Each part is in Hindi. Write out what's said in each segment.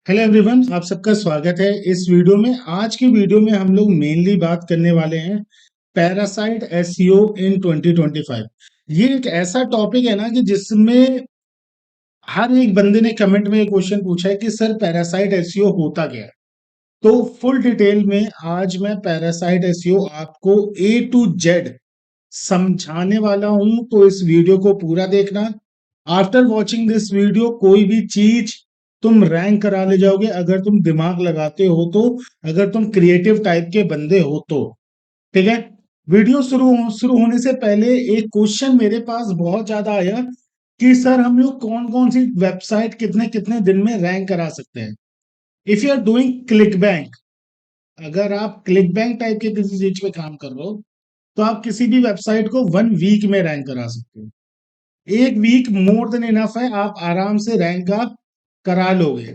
हेलो एवरीवन, आप सबका स्वागत है इस वीडियो में। आज की वीडियो में हम लोग मेनली बात करने वाले हैं पैरासाइट एसईओ इन 2025। ये एक ऐसा टॉपिक है ना कि जिसमें हर एक बंदे ने कमेंट में ये क्वेश्चन पूछा है कि सर पैरासाइट एसईओ होता क्या है। तो फुल डिटेल में आज मैं पैरासाइट एसईओ आपको ए टू जेड समझाने वाला हूं, तो इस वीडियो को पूरा देखना। आफ्टर वॉचिंग दिस वीडियो कोई भी चीज तुम रैंक करा ले जाओगे अगर तुम दिमाग लगाते हो तो, अगर तुम क्रिएटिव टाइप के बंदे हो तो। ठीक है। वीडियो शुरू होने से पहले एक क्वेश्चन मेरे पास बहुत ज्यादा आया कि सर हम लोग कौन कौन सी वेबसाइट कितने कितने दिन में रैंक करा सकते हैं। If you are doing click bank, अगर आप क्लिक बैंक टाइप के किसी चीज पे काम कर रहे हो तो आप किसी भी वेबसाइट को 1 वीक में रैंक करा सकते हो। 1 वीक मोर देन इनफ है, आप आराम से रैंक आप करा लोगे।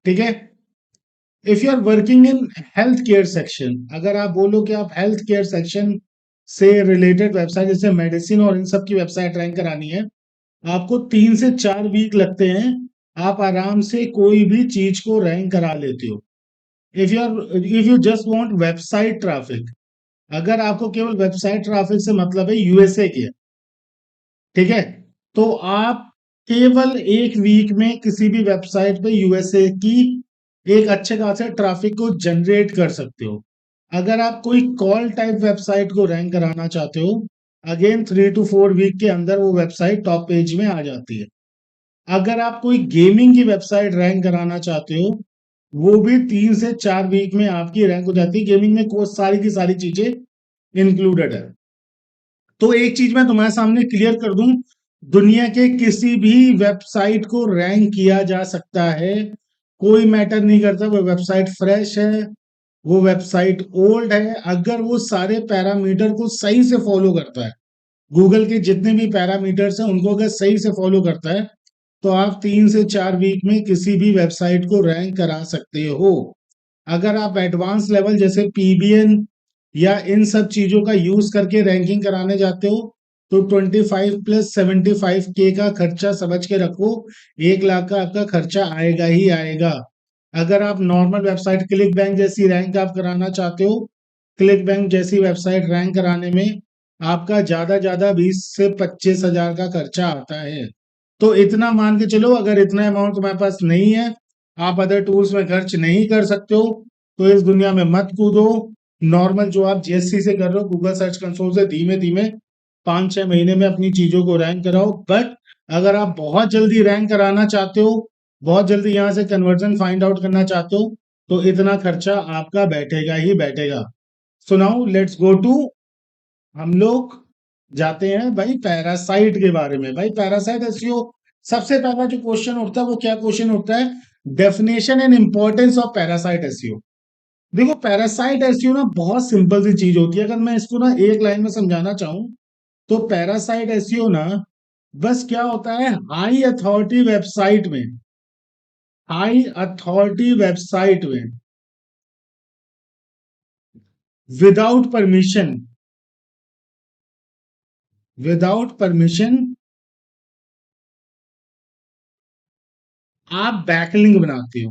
ठीक है। If you are working in health care section, अगर आप बोलो कि आप हेल्थ केयर सेक्शन से रिलेटेड वेबसाइट जैसे मेडिसिन और इन सब की वेबसाइट रैंक करानी है, आपको 3 से 4 वीक लगते हैं। आप आराम से कोई भी चीज को रैंक करा लेते हो। If you just want website traffic, अगर आपको केवल वेबसाइट ट्रैफिक से मतलब है यूएसए की है, ठीक है, तो आप केवल 1 वीक में किसी भी वेबसाइट पे यूएसए की एक अच्छे खासे ट्रैफिक को जनरेट कर सकते हो। अगर आप कोई कॉल टाइप वेबसाइट को रैंक कराना चाहते हो, अगेन 3 to 4 वीक के अंदर वो वेबसाइट टॉप पेज में आ जाती है। अगर आप कोई गेमिंग की वेबसाइट रैंक कराना चाहते हो, वो भी 3 से 4 वीक में आपकी रैंक हो जाती है। गेमिंग में को सारी की सारी चीजें इंक्लूडेड है। तो एक चीज मैं तुम्हारे सामने क्लियर कर दूं, दुनिया के किसी भी वेबसाइट को रैंक किया जा सकता है। कोई मैटर नहीं करता वो वेबसाइट फ्रेश है, वो वेबसाइट ओल्ड है, अगर वो सारे पैरामीटर को सही से फॉलो करता है। गूगल के जितने भी पैरामीटर्स हैं उनको अगर सही से फॉलो करता है, तो आप 3 से 4 वीक में किसी भी वेबसाइट को रैंक करा सकते हो। अगर आप एडवांस लेवल जैसे पीबीएन या इन सब चीजों का यूज करके रैंकिंग कराने जाते हो, तो 25 + 75 के का खर्चा समझ के रखो। 1 लाख का आपका खर्चा आएगा ही आएगा। अगर आप नॉर्मल वेबसाइट क्लिक बैंक जैसी रैंक आप कराना चाहते हो, क्लिक बैंक जैसी वेबसाइट रैंक कराने में आपका ज्यादा 20 से 25 हजार का खर्चा आता है। तो इतना मान के चलो, अगर इतना अमाउंट तुम्हारे पास नहीं है, आप अदर टूल्स में खर्च नहीं कर सकते हो, तो इस दुनिया में मत कूदो। नॉर्मल जो आप जीएससी से कर रहे हो, गूगल सर्च कंसोल से धीमे धीमे 5-6 महीने में अपनी चीजों को रैंक कराओ। बट अगर आप बहुत जल्दी रैंक कराना चाहते हो, बहुत जल्दी यहाँ से कन्वर्जन फाइंड आउट करना चाहते हो, तो इतना खर्चा आपका बैठेगा ही बैठेगा। So now let's go to, हम लोग जाते हैं भाई पैरासाइट के बारे में। भाई पैरासाइट एसईओ, सबसे पहला जो क्वेश्चन उठता है वो क्या क्वेश्चन उठता है? Definition and importance of parasite SEO. देखो पैरासाइट एसईओ ना बहुत सिंपल सी चीज होती है। अगर मैं इसको ना एक लाइन में समझाना चाहूं, तो पैरासाइट एसईओ ना बस क्या होता है, हाई अथॉरिटी वेबसाइट में विदाउट परमिशन विदाउट परमिशन आप बैकलिंक बनाते हो।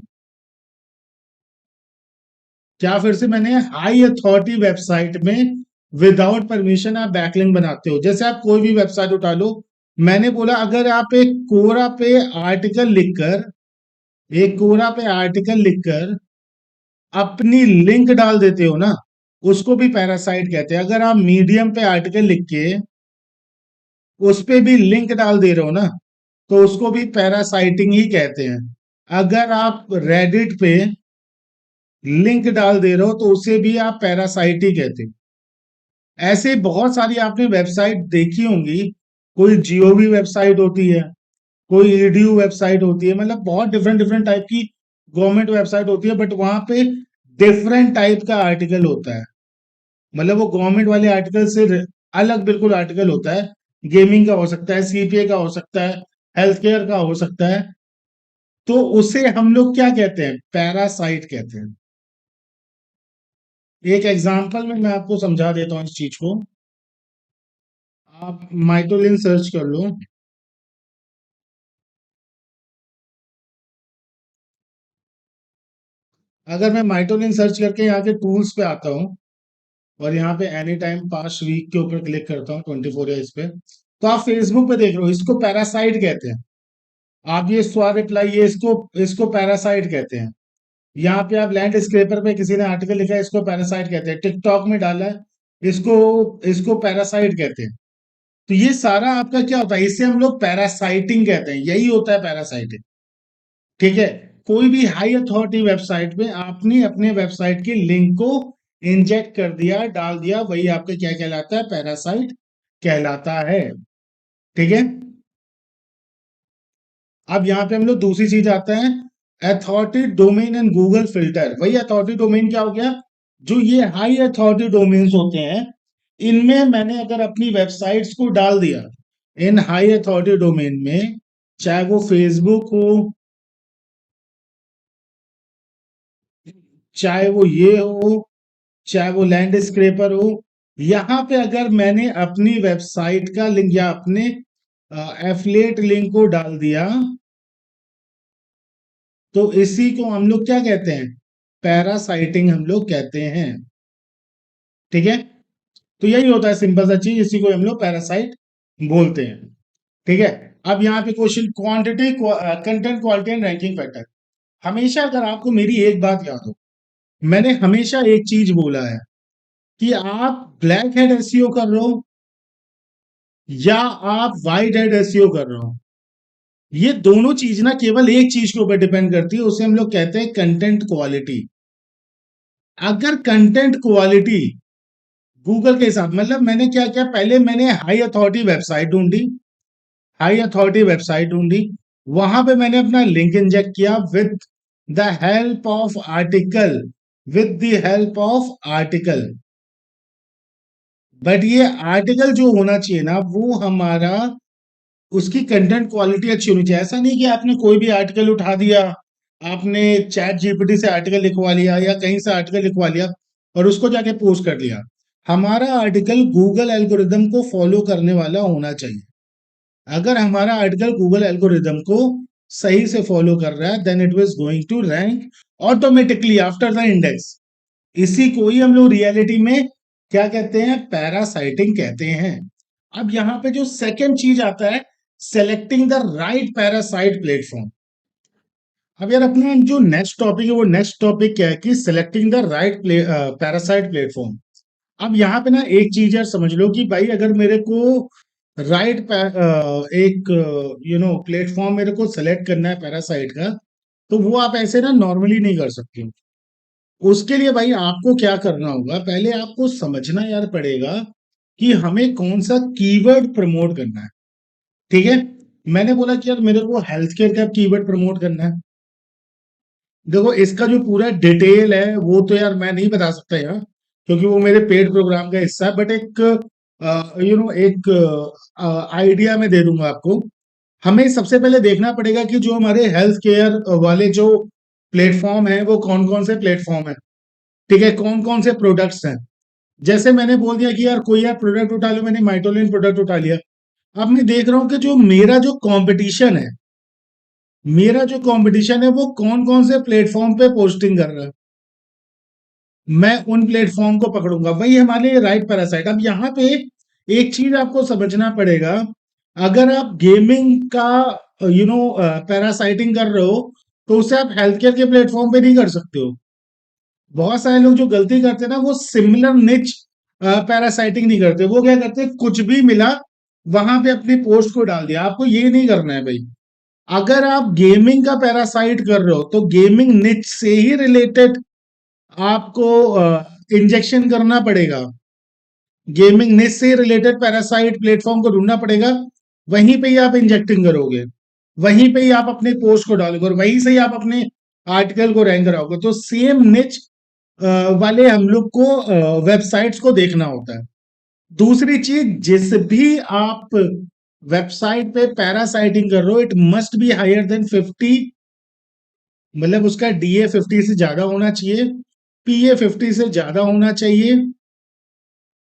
क्या फिर से, मैंने हाई अथॉरिटी वेबसाइट में विदाउट परमिशन आप बैकलिंक बनाते हो। जैसे आप कोई भी वेबसाइट उठा लो, मैंने बोला अगर आप एक कोरा पे आर्टिकल लिखकर अपनी लिंक डाल देते हो ना, उसको भी पैरासाइट कहते हैं। अगर आप मीडियम पे आर्टिकल लिख के उस पे भी लिंक डाल दे रहे हो ना, तो उसको भी पैरासाइटिंग ही कहते हैं। अगर आप रेडिट पे लिंक डाल दे रहे हो तो उसे भी आप पैरासाइट ही कहते हो। ऐसे बहुत सारी आपने वेबसाइट देखी होंगी। कोई जीओवी वेबसाइट होती है, कोई ईडीयू वेबसाइट होती है, मतलब बहुत डिफरेंट डिफरेंट टाइप की गवर्नमेंट वेबसाइट होती है, बट वहां पे डिफरेंट टाइप का आर्टिकल होता है। मतलब वो गवर्नमेंट वाले आर्टिकल से अलग बिल्कुल आर्टिकल होता है। गेमिंग का हो सकता है, सीपीए का हो सकता है, हेल्थ केयर का हो सकता है। तो उसे हम लोग क्या कहते हैं? पैरासाइट कहते हैं। एक एग्जांपल में मैं आपको समझा देता हूँ इस चीज को। आप माइटोलिन सर्च कर लो। अगर मैं माइटोलिन सर्च करके यहाँ के टूल्स पे आता हूँ और यहाँ पे एनी टाइम पास्ट वीक के ऊपर क्लिक करता हूँ 24 या इस पे, तो आप फेसबुक पे देख रहे हो, इसको पैरासाइट कहते हैं। आप ये स्वा रिप्लाई, ये इसको इसको पैरासाइट कहते हैं। यहाँ पे आप लैंड स्क्रेपर पे किसी ने आर्टिकल लिखा है, इसको पैरासाइट कहते हैं। टिकटॉक में डाला है, इसको इसको पैरासाइट कहते हैं। तो ये सारा आपका क्या होता है, इसे हम लोग पैरासाइटिंग कहते हैं, यही होता है पैरासाइटिंग। ठीक है। कोई भी हाई अथॉरिटी वेबसाइट पे आपने अपने वेबसाइट के लिंक को इंजेक्ट कर दिया, डाल दिया, वही आपका क्या कहलाता है, पैरासाइट कहलाता है। ठीक है। अब यहाँ पे हम लोग दूसरी चीज आता है, authority domain and Google filter. वही अथॉरिटी डोमेन क्या हो गया, जो ये हाई अथॉरिटी डोमेन्स होते हैं, इनमें मैंने अगर अपनी वेबसाइट्स को डाल दिया इन हाई अथॉरिटी डोमेन में, चाहे वो फेसबुक हो, चाहे वो ये हो, चाहे वो लैंड स्क्रेपर हो, यहां पे अगर मैंने अपनी वेबसाइट का लिंक या अपने एफिलिएट लिंक को डाल दिया, तो इसी को हम लोग क्या कहते हैं, पैरासाइटिंग हम लोग कहते हैं। ठीक है। तो यही होता है सिंपल सा चीज, इसी को हम लोग पैरासाइट बोलते हैं। ठीक है। अब यहाँ पे question, quantity, content, quality and ranking factor. हमेशा अगर आपको मेरी एक बात याद हो, मैंने हमेशा एक चीज बोला है कि आप ब्लैक हेड एसईओ कर रहे हो या आप वाइट हेड एसईओ कर रहे हो, ये दोनों चीज ना केवल एक चीज के ऊपर डिपेंड करती है, उसे हम लोग कहते हैं कंटेंट क्वालिटी। अगर कंटेंट क्वालिटी गूगल के हिसाब, मतलब मैंने क्या किया, पहले मैंने हाई अथॉरिटी वेबसाइट ढूंढी, हाई अथॉरिटी वेबसाइट ढूंढी, वहां पे मैंने अपना लिंक इंजेक्ट किया with the help of article, with the help of article. But ये आर्टिकल जो होना चाहिए ना, वो हमारा, उसकी कंटेंट क्वालिटी अच्छी होनी चाहिए। ऐसा नहीं कि आपने कोई भी आर्टिकल उठा दिया, आपने चैट जीपीटी से आर्टिकल लिखवा लिया या कहीं से आर्टिकल लिखवा लिया और उसको जाके पोस्ट कर दिया। हमारा आर्टिकल गूगल एल्गोरिदम को फॉलो करने वाला होना चाहिए। अगर हमारा आर्टिकल गूगल एल्गोरिदम को सही से फॉलो कर रहा है, then it was going to rank automatically after the index. इसी को ही हम लोग रियलिटी में क्या कहते हैं, पैरासाइटिंग कहते हैं। अब यहाँ पे जो सेकंड चीज आता है, selecting the right parasite platform. अब यार अपना जो नेक्स्ट टॉपिक है, वो नेक्स्ट टॉपिक क्या है कि selecting the right parasite platform. अब यहाँ पे ना एक चीज यार समझ लो कि भाई अगर मेरे को राइट एक प्लेटफॉर्म मेरे को सेलेक्ट करना है पैरासाइट का, तो वो आप ऐसे ना नॉर्मली नहीं कर सकते। उसके लिए भाई आपको क्या करना होगा, पहले आपको समझना यार पड़ेगा कि हमें कौन सा कीवर्ड प्रमोट करना है। ठीक है। मैंने बोला कि यार मेरे को हेल्थ केयर का कीवर्ड प्रमोट करना है। देखो इसका जो पूरा डिटेल है वो तो यार मैं नहीं बता सकता यार, क्योंकि वो मेरे पेड प्रोग्राम का हिस्सा है। बट एक एक आइडिया मैं दे दूंगा आपको। हमें सबसे पहले देखना पड़ेगा कि जो हमारे हेल्थ केयर वाले जो प्लेटफॉर्म है, वो कौन कौन से प्लेटफॉर्म है। ठीक है। कौन कौन से प्रोडक्ट्स हैं। जैसे मैंने बोल दिया कि यार कोई यार प्रोडक्ट उठा लो, मैंने माइटोलिन प्रोडक्ट उठा लिया। अब मैं देख रहा हूं कि जो मेरा जो कंपटीशन है, मेरा जो कंपटीशन है वो कौन कौन से प्लेटफॉर्म पे पोस्टिंग कर रहा है, मैं उन प्लेटफॉर्म को पकड़ूंगा। वही हमारे लिए राइट पैरासाइट। अब यहाँ पे एक चीज आपको समझना पड़ेगा, अगर आप गेमिंग का पैरासाइटिंग कर रहे हो, तो उसे आप हेल्थ केयर के प्लेटफॉर्म पे नहीं कर सकते हो। बहुत सारे लोग जो गलती करते हैं ना, वो सिमिलर निच पैरासाइटिंग नहीं करते। वो क्या करते हैं, कुछ भी मिला वहां पे अपनी पोस्ट को डाल दिया। आपको ये नहीं करना है भाई। अगर आप गेमिंग का पैरासाइट कर रहे हो, तो गेमिंग निच से ही रिलेटेड आपको इंजेक्शन करना पड़ेगा। गेमिंग निच से रिलेटेड पैरासाइट प्लेटफॉर्म को ढूंढना पड़ेगा, वहीं पे ही आप इंजेक्टिंग करोगे, वहीं पे ही आप अपने पोस्ट को डालोगे और वहीं से ही आप अपने आर्टिकल को रैंक कराओगे। तो सेम निच वाले हम लोग को वेबसाइट्स को देखना होता है। दूसरी चीज, जिस भी आप वेबसाइट पे पैरासाइटिंग कर रहे हो, it must be higher than 50, मतलब उसका DA 50 से ज्यादा होना चाहिए, PA 50 से ज्यादा होना चाहिए,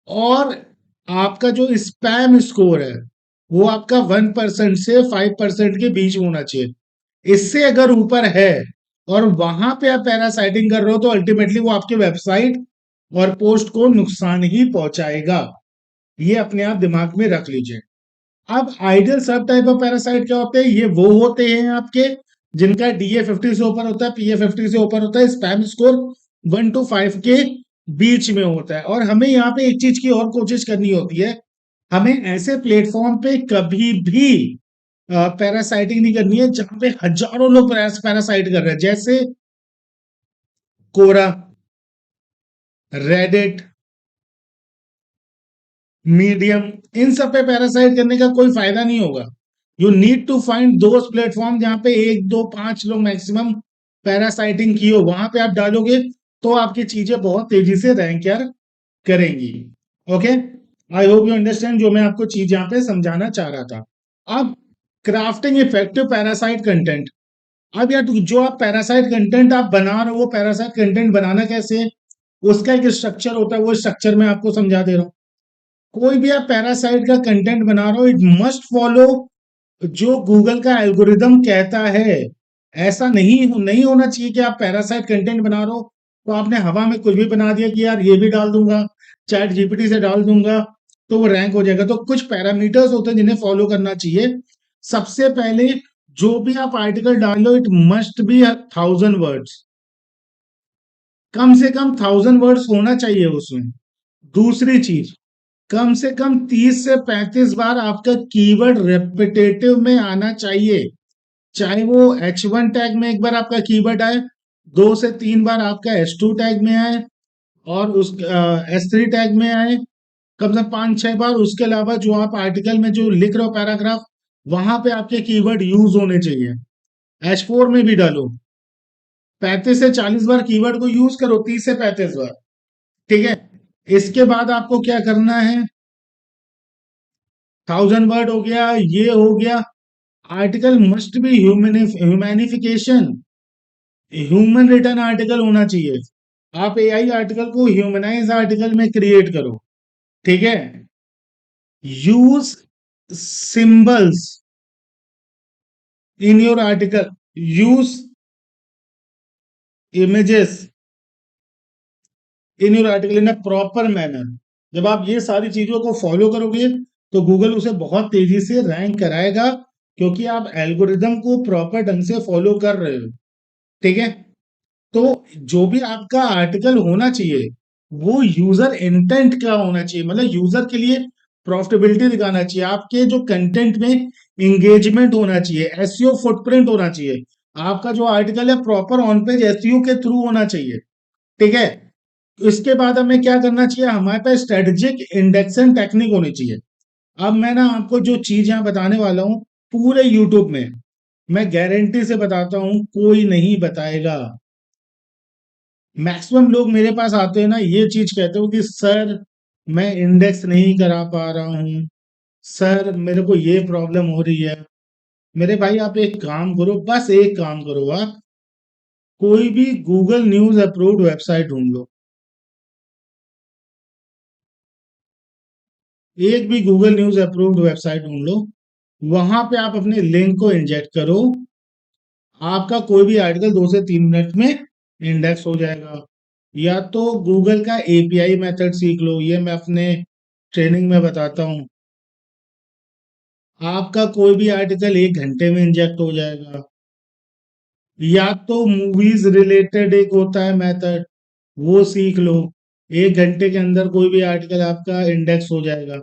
और आपका जो स्पैम स्कोर है वो आपका 1% से 5% के बीच में होना चाहिए। इससे अगर ऊपर है और वहां पे आप पैरासाइटिंग कर रहे हो तो अल्टीमेटली वो आपके वेबसाइट और पोस्ट को नुकसान ही पहुंचाएगा। ये अपने आप दिमाग में रख लीजिए। अब आइडियल सब टाइप ऑफ पैरासाइट क्या होते हैं? ये वो होते हैं आपके जिनका DA50 से ऊपर होता है, PA50 से ऊपर होता है, स्पैम स्कोर 1 to 5 के बीच में होता है। और हमें यहाँ पे एक चीज की और कोशिश करनी होती है, हमें ऐसे प्लेटफॉर्म पे कभी भी पैरासाइटिंग नहीं करनी है जहां पे हजारों लोग पैरासाइट कर रहे हैं, जैसे कोरा, रेडिट, मीडियम। इन सब पे पैरासाइट करने का कोई फायदा नहीं होगा। You need to find those platform जहां पे 1 2 5 लोग मैक्सिमम पैरासाइटिंग की हो, वहां पे आप डालोगे तो आपकी चीजें बहुत तेजी से रैंक यार करेंगी। Okay, I hope you understand जो मैं आपको चीज यहाँ पे समझाना चाह रहा था। अब क्राफ्टिंग इफेक्टिव पैरासाइट कंटेंट। अब यार जो आप पैरासाइट कंटेंट आप बना रहे हो, वो पैरासाइट कंटेंट बनाना कैसे है, उसका एक स्ट्रक्चर होता है, वो स्ट्रक्चर मैं आपको समझा दे रहा हूँ। कोई भी आप पैरासाइट का कंटेंट बना रहे हो, इट मस्ट फॉलो जो गूगल का एल्गोरिदम कहता है। ऐसा नहीं होना चाहिए कि आप पैरासाइट कंटेंट बना रहे हो तो आपने हवा में कुछ भी बना दिया कि यार ये भी डाल दूंगा, चैट जीपीटी से डाल दूंगा तो वो रैंक हो जाएगा। तो कुछ पैरामीटर्स होते हैं जिन्हें फॉलो करना चाहिए। सबसे पहले, जो भी आप आर्टिकल डालो इट मस्ट बी 1000 वर्ड्स, कम से कम 1000 वर्ड्स होना चाहिए उसमें। दूसरी चीज, कम से कम 30 से 35 बार आपका कीवर्ड रेपिटेटिव में आना चाहिए। चाहे वो H1 टैग में एक बार आपका कीवर्ड आए, 2 से 3 बार आपका H2 टैग में आए, और उस S3 टैग में आए, कम से कम 5 6 बार। उसके अलावा जो आप आर्टिकल में जो लिख रहे हो पैराग्राफ, वहां पे आपके कीवर्ड यूज होने चाहिए। H4 में भी डालो, 35 से 40 बार कीवर्ड को यूज करो, 30 से 35 बार। ठीक है, इसके बाद आपको क्या करना है, 1000 वर्ड हो गया, ये हो गया। Article must be humanification, human return article होना चाहिए। आप AI आर्टिकल को ह्यूमनाइज आर्टिकल में क्रिएट करो। ठीक है, use symbols in your article, use images in your article in a proper manner. जब आप ये सारी चीजों को फॉलो करोगे तो गूगल उसे बहुत तेजी से रैंक कराएगा, क्योंकि आप एल्गोरिदम को प्रॉपर ढंग से फॉलो कर रहे हो। ठीक है, तो जो भी आपका आर्टिकल होना चाहिए वो यूजर इंटेंट का होना चाहिए, मतलब यूजर के लिए प्रॉफिटेबिलिटी दिखाना चाहिए। आपके जो कंटेंट में इंगेजमेंट होना चाहिए, एसईओ फुटप्रिंट होना चाहिए। आपका जो आर्टिकल है प्रॉपर ऑन पेज एसईओ के थ्रू होना चाहिए। ठीक है, इसके बाद हमें क्या करना चाहिए, हमारे पास स्ट्रेटेजिक इंडेक्शन टेक्निक होनी चाहिए। अब मैं ना आपको जो चीज यहाँ बताने वाला हूँ, पूरे यूट्यूब में मैं गारंटी से बताता हूँ कोई नहीं बताएगा। मैक्सिमम लोग मेरे पास आते हैं ना, ये चीज कहते हो कि सर मैं इंडेक्स नहीं करा पा रहा हूँ, सर मेरे को ये प्रॉब्लम हो रही है। मेरे भाई आप एक काम करो, बस एक काम करो, आप कोई भी गूगल न्यूज अप्रूव्ड वेबसाइट ढूंढ लो। एक भी गूगल न्यूज अप्रूव्ड वेबसाइट ढूंढ लो, वहां पे आप अपने लिंक को इंजेक्ट करो, आपका कोई भी आर्टिकल 2 से 3 मिनट में इंडेक्स हो जाएगा। या तो गूगल का API मेथड सीख लो, ये मैं अपने ट्रेनिंग में बताता हूँ। आपका कोई भी आर्टिकल 1 घंटे में इंजेक्ट हो जाएगा। या तो मूवीज रिलेटेड एक होता है मेथड, वो सीख लो, 1 घंटे के अंदर कोई भी आर्टिकल आपका इंडेक्स हो जाएगा।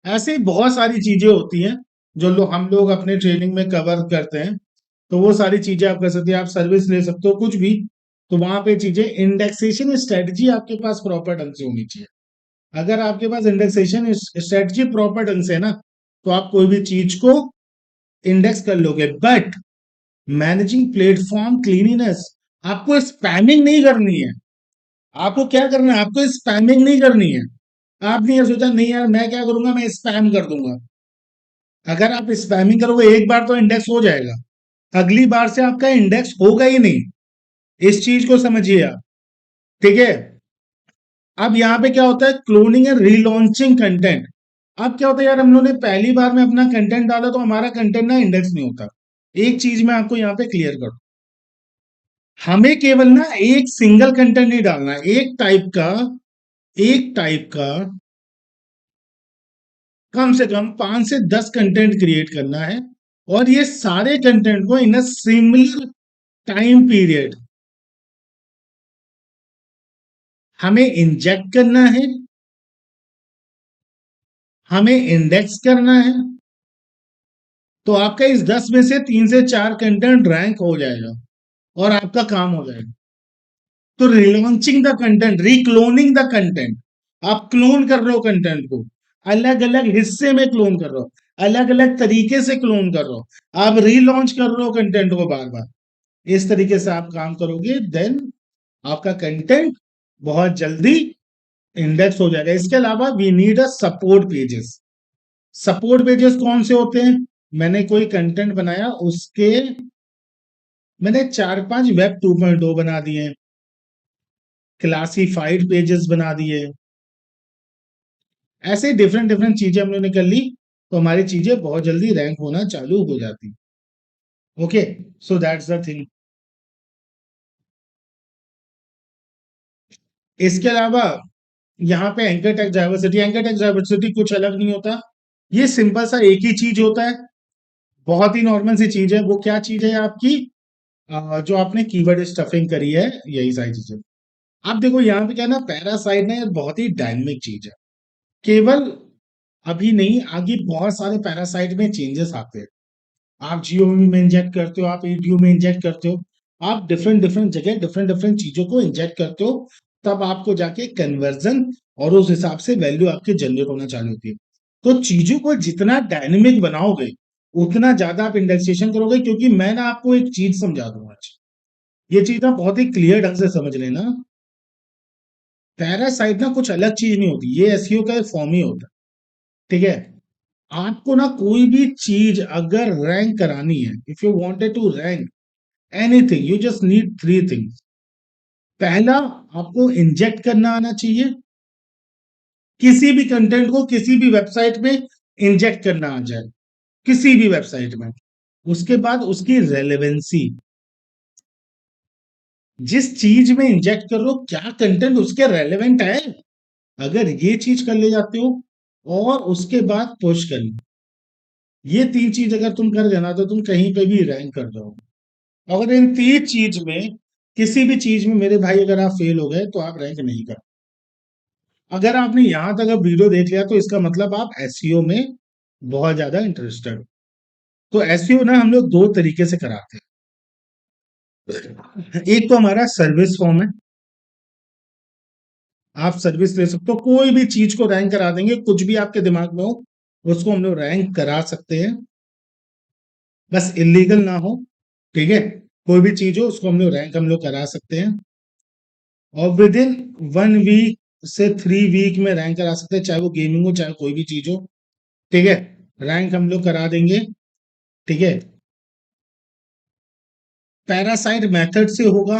ऐसे ही बहुत सारी चीजें होती हैं जो हम लोग अपने ट्रेनिंग में कवर करते हैं। तो वो सारी चीजें आप कर सकते हैं, आप सर्विस ले सकते हो कुछ भी। तो वहां पे चीजें, इंडेक्सेशन स्ट्रेटजी आपके पास प्रॉपर ढंग से होनी चाहिए। अगर आपके पास इंडेक्सेशन स्ट्रेटजी प्रॉपर ढंग से है ना, तो आप कोई भी चीज को इंडेक्स कर लोगे। बट मैनेजिंग प्लेटफॉर्म क्लीनिनेस, आपको स्पैमिंग नहीं करनी है। आपको क्या करना है, आपको स्पैमिंग नहीं करनी है। आपने ये सोचा नहीं यार मैं क्या करूंगा, मैं स्पैम कर दूंगा। अगर आप स्पैमिंग करोगे एक बार तो इंडेक्स हो जाएगा, अगली बार से आपका इंडेक्स होगा ही नहीं। इस चीज को समझिए आप। ठीक है, अब यहाँ पे क्या होता है, क्लोनिंग एंड रीलॉन्चिंग कंटेंट। अब क्या होता है यार, हम लोगों ने पहली बार में अपना कंटेंट डाला तो हमारा कंटेंट ना इंडेक्स नहीं होता। एक चीज मैं आपको यहाँ पे क्लियर कर दूं, हमें केवल ना एक सिंगल कंटेंट नहीं डालना है, एक टाइप का कम से कम 5 से 10 कंटेंट क्रिएट करना है, और ये सारे कंटेंट को इन अ सिमिलर टाइम पीरियड हमें इंजेक्ट करना है, हमें इंडेक्स करना है। तो आपका इस 10 में से 3 से 4 कंटेंट रैंक हो जाएगा और आपका काम हो जाएगा। तो रिलॉन्चिंग द कंटेंट, रिक्लोनिंग द कंटेंट, आप क्लोन कर रहे हो कंटेंट को, अलग अलग हिस्से में क्लोन कर रहे हो, अलग अलग तरीके से क्लोन कर रहे हो, आप रीलॉन्च कर रहे हो कंटेंट को बार बार। इस तरीके से आप काम करोगे, देन आपका कंटेंट बहुत जल्दी इंडेक्स हो जाएगा। इसके अलावा we need a support pages. Support pages कौन से होते हैं? मैंने कोई कंटेंट बनाया, उसके मैंने 4-5 वेब 2.0 बना दिए, क्लासिफाइड पेजेस बना दिए, ऐसे डिफरेंट डिफरेंट चीजें हमने कर ली, तो हमारी चीजें बहुत जल्दी रैंक होना चालू हो जाती। Okay, so that's the thing. इसके अलावा यहाँ पे anchor text diversity, anchor text diversity कुछ अलग नहीं होता, ये सिंपल सा एक ही चीज होता है, बहुत ही नॉर्मल सी चीज है। वो क्या चीज है आपकी? जो आपने कीवर्ड स्टफिंग करी है, यही सारी चीजें। आप देखो यहाँ पे क्या है ना, पैरासाइट ना, ये बहुत ही डायनेमिक चीज है। केवल अभी नहीं, आगे बहुत सारे पैरासाइट में चेंजेस आते हैं। आप जीओवी में इंजेक्ट करते हो, आप एडीयू में इंजेक्ट करते हो, आप डिफरेंट डिफरेंट जगह डिफरेंट डिफरेंट चीजों को इंजेक्ट करते हो, तब आपको जाके कन्वर्जन और उस हिसाब से वैल्यू आपकी जनरेट होना चालू होती है। तो चीजों को जितना डायनेमिक बनाओगे, उतना ज्यादा आप इंडेक्सेशन करोगे। क्योंकि मैं ना आपको एक चीज समझा दूंगा आज, ये चीज ना बहुत ही क्लियर ढंग से समझ लेना। पैरासाइट ना कुछ अलग चीज नहीं होती, ये एसईओ का एक फॉर्म ही होता है। ठीक है, आपको ना कोई भी चीज अगर रैंक करानी है, if you wanted to rank anything, you just need 3 things. पहला, आपको इंजेक्ट करना आना चाहिए, किसी भी कंटेंट को किसी भी वेबसाइट में इंजेक्ट करना आ जाए, किसी भी वेबसाइट में। उसके बाद उसकी रेलेवेंसी, जिस चीज में इंजेक्ट कर रहे हो क्या कंटेंट उसके रेलेवेंट है, अगर ये चीज कर ले जाते हो, और उसके बाद पुश करना, ये 3 चीज अगर तुम कर देना तो तुम कहीं पे भी रैंक कर जाओगे। अगर इन 3 चीज में किसी भी चीज में मेरे भाई अगर आप फेल हो गए, तो आप रैंक नहीं कर। अगर आपने यहां तक अब वीडियो देख लिया, तो इसका मतलब आप एसईओ में बहुत ज्यादा इंटरेस्टेड हो। तो एसईओ ना हम लोग 2 तरीके से कराते हैं। एक तो हमारा सर्विस फॉर्म है, आप सर्विस ले सकते हो, कोई भी चीज को रैंक करा देंगे, कुछ भी आपके दिमाग में हो उसको हम लोग रैंक करा सकते हैं, बस इलीगल ना हो। ठीक है, कोई भी चीज हो उसको हम लोग करा सकते हैं, और विद इन 1 वीक से 3 वीक में रैंक करा सकते हैं, चाहे वो गेमिंग हो चाहे कोई भी चीज हो। ठीक है, रैंक हम लोग करा देंगे। ठीक है, पैरासाइट मेथड से होगा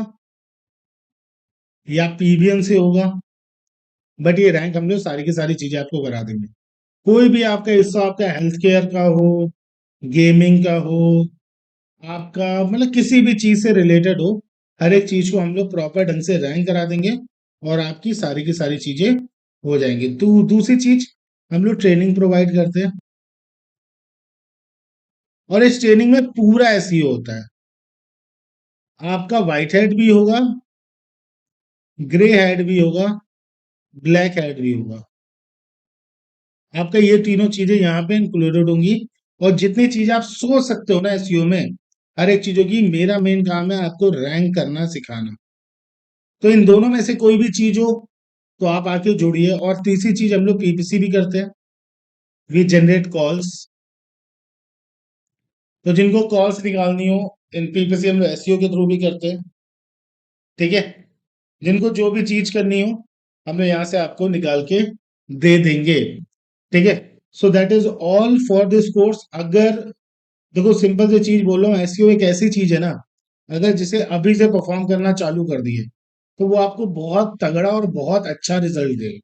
या पीबीएन से होगा, बट ये रैंक हम लोग सारी की सारी चीजें आपको करा देंगे। कोई भी आपका हिस्सा, आपका हेल्थ केयर का हो, गेमिंग का हो, आपका मतलब किसी भी चीज से रिलेटेड हो, हर एक चीज को हम लोग प्रॉपर ढंग से रैंक करा देंगे, और आपकी सारी की सारी चीजें हो जाएंगी। तो दूसरी चीज, हम लोग ट्रेनिंग प्रोवाइड करते हैं, और इस ट्रेनिंग में पूरा एसईओ होता है। आपका व्हाइट हेड भी होगा, ग्रे हेड भी होगा, ब्लैक हेड भी होगा। आपका ये तीनों चीजें यहाँ पे इंक्लूडेड होंगी, और जितनी चीज आप सोच सकते हो ना एसईओ में, हर एक चीजों की, मेरा मेन काम है आपको रैंक करना सिखाना। तो इन दोनों में से कोई भी चीज हो तो आप आके जुड़िए। और तीसरी चीज, हम लोग पीपीसी भी करते हैं, वी जनरेट कॉल्स। तो जिनको कॉल्स निकालनी हो, इन पीपीसी हम लोग एसईओ के थ्रू भी करते हैं। ठीक है, जिनको जो भी चीज करनी हो, हम लोग यहाँ से आपको निकाल के दे देंगे। ठीक है, so that is all for this course. अगर देखो, सिंपल सी चीज बोल रहा हूँ, एसईओ एक ऐसी चीज है ना, अगर जिसे अभी से परफॉर्म करना चालू कर दिए, तो वो आपको बहुत तगड़ा और बहुत अच्छा रिजल्ट देगा।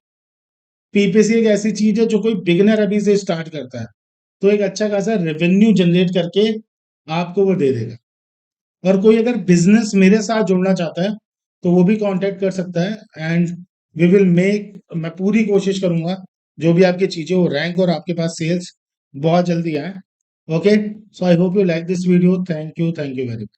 पीपीसी एक ऐसी चीज है जो कोई बिगिनर अभी से स्टार्ट करता है, तो एक अच्छा खासा रेवेन्यू जनरेट करके आपको वो दे देगा। और कोई अगर बिजनेस मेरे साथ जुड़ना चाहता है तो वो भी कांटेक्ट कर सकता है। एंड वी विल मेक, मैं पूरी कोशिश करूंगा जो भी आपकी चीजें वो रैंक और आपके पास सेल्स बहुत जल्दी आए। Okay, so I hope you like this video. Thank you very much.